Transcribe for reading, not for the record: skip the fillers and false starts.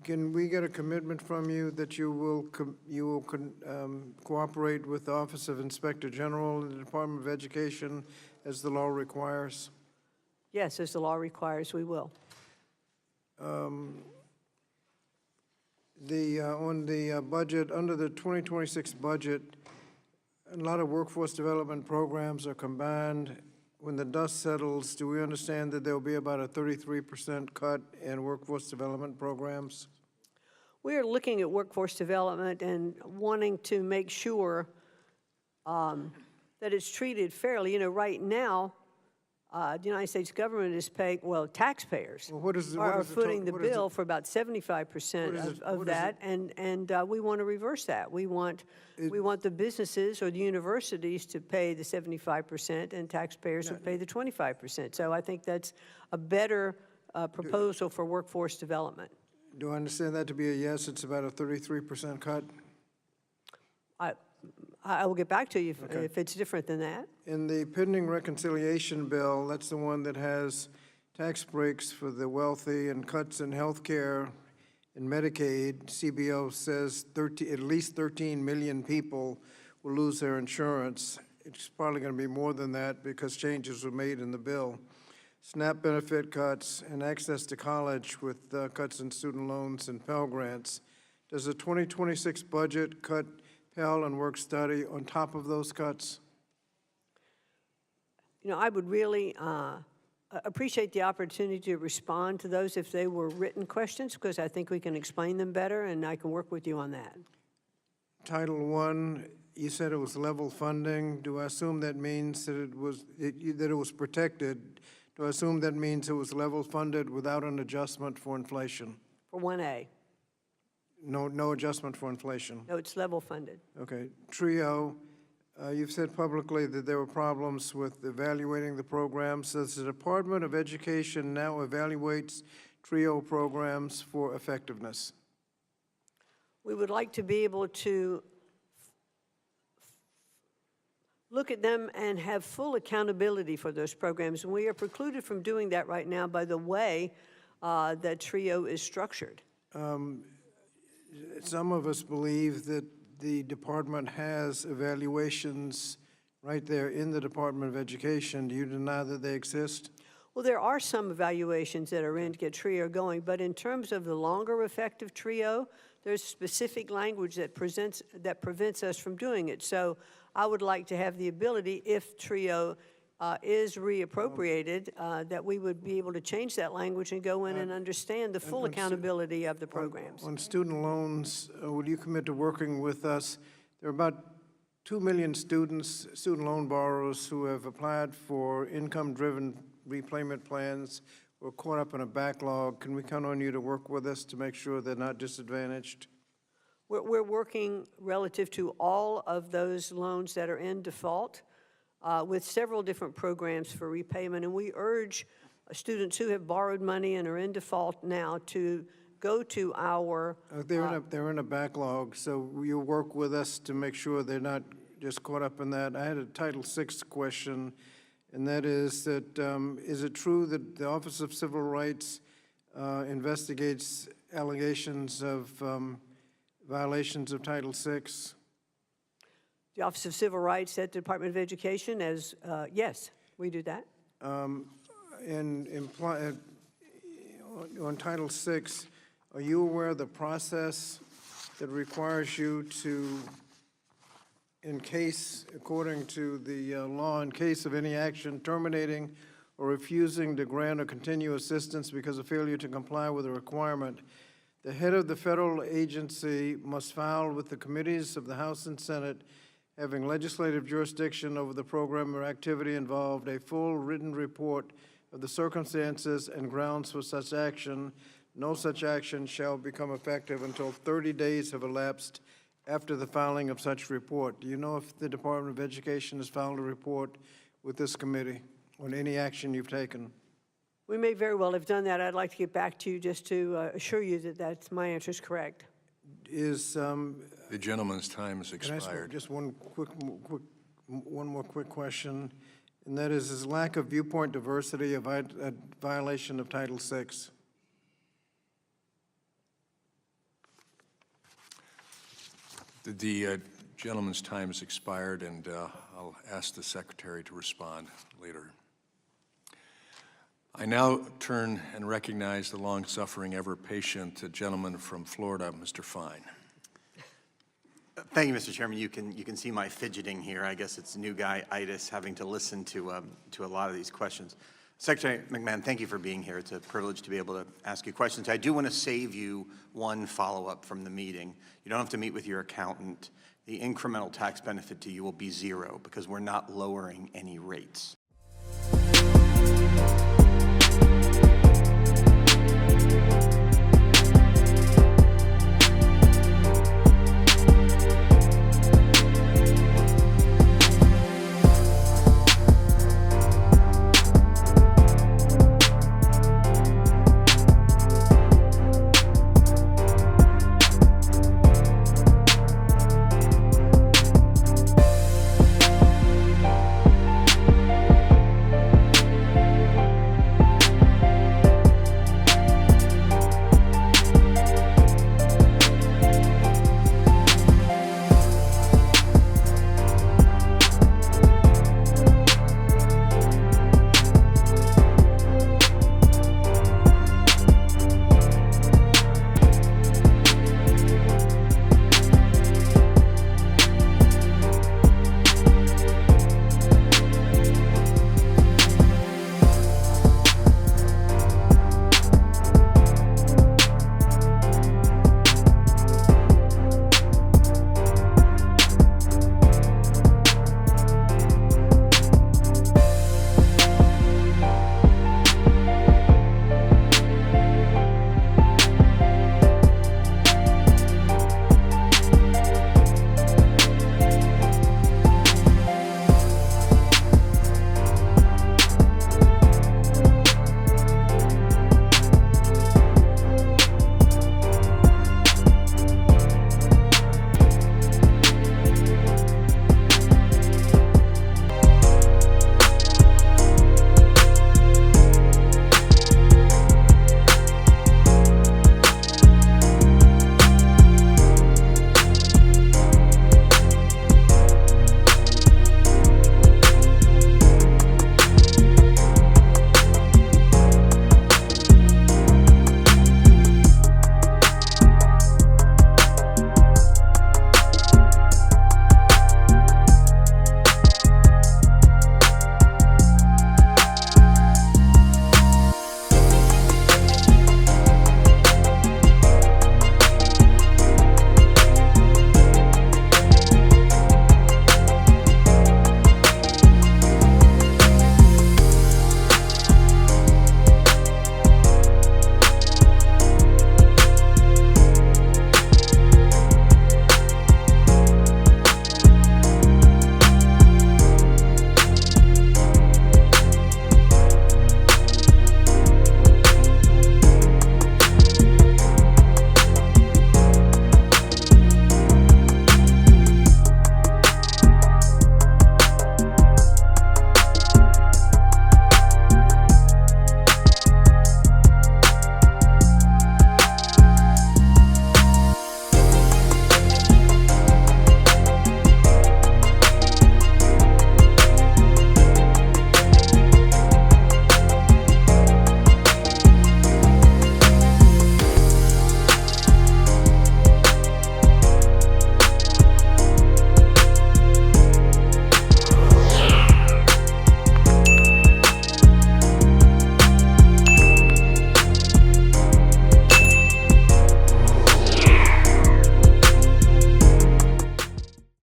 Can we get a commitment from you that you will cooperate with the Office of Inspector General and the Department of Education as the law requires? Yes, as the law requires, we will. On the budget, under the 2026 budget, a lot of workforce development programs are combined. When the dust settles, do we understand that there will be about a 33% cut in workforce development programs? We are looking at workforce development and wanting to make sure that it's treated fairly. You know, right now, the United States government is paying, well, taxpayers are footing the bill for about 75% of that, and we want to reverse that. We want the businesses or the universities to pay the 75%, and taxpayers would pay the 25%. So I think that's a better proposal for workforce development. Do I understand that to be a yes? It's about a 33% cut? I will get back to you if it's different than that. In the pending reconciliation bill, that's the one that has tax breaks for the wealthy and cuts in health care and Medicaid. CBO says at least 13 million people will lose their insurance. It's probably going to be more than that because changes were made in the bill. SNAP benefit cuts and access to college with cuts in student loans and Pell Grants. Does the 2026 budget cut Pell and work study on top of those cuts? You know, I would really appreciate the opportunity to respond to those if they were written questions, because I think we can explain them better, and I can work with you on that. Title I, you said it was level funding. Do I assume that means that it was protected? Do I assume that means it was level funded without an adjustment for inflation? For 1A. No adjustment for inflation? No, it's level funded. Okay. TRIO, you've said publicly that there were problems with evaluating the programs. Does the Department of Education now evaluates TRIO programs for effectiveness? We would like to be able to look at them and have full accountability for those programs. And we are precluded from doing that right now by the way that TRIO is structured. Some of us believe that the department has evaluations right there in the Department of Education. Do you deny that they exist? Well, there are some evaluations that are in to get TRIO going, but in terms of the longer effect of TRIO, there's specific language that prevents us from doing it. So I would like to have the ability, if TRIO is reappropriated, that we would be able to change that language and go in and understand the full accountability of the programs. On student loans, would you commit to working with us? There are about 2 million student loan borrowers who have applied for income-driven repayment plans or caught up in a backlog. Can we count on you to work with us to make sure they're not disadvantaged? We're working relative to all of those loans that are in default with several different programs for repayment, and we urge students who have borrowed money and are in default now to go to our... They're in a backlog, so you'll work with us to make sure they're not just caught up in that. I had a Title VI question, and that is that, is it true that the Office of Civil Rights investigates allegations of violations of Title VI? The Office of Civil Rights at the Department of Education, as yes, we do that. On Title VI, are you aware of the process that requires you to, in case, according to the law, in case of any action terminating or refusing to grant or continue assistance because of failure to comply with a requirement, the head of the federal agency must file with the committees of the House and Senate having legislative jurisdiction over the program or activity involved, a full written report of the circumstances and grounds for such action. No such action shall become effective until 30 days have elapsed after the filing of such report. Do you know if the Department of Education has filed a report with this committee on any action you've taken? We may very well have done that. I'd like to get back to you just to assure you that my answer is correct. Is the gentleman's time has expired. Can I ask just one more quick question, and that is lack of viewpoint diversity a violation of Title VI? The gentleman's time has expired, and I'll ask the secretary to respond later. I now turn and recognize the long-suffering, ever-patient gentleman from Florida, Mr. Fine. Thank you, Mr. Chairman. You can see my fidgeting here. I guess it's new guy-itis, having to listen to a lot of these questions. Secretary McMahon, thank you for being here. It's a privilege to be able to ask you questions. I do want to save you one follow-up from the meeting. You don't have to meet with your accountant. The incremental tax benefit to you will be 0 because we're not lowering any rates.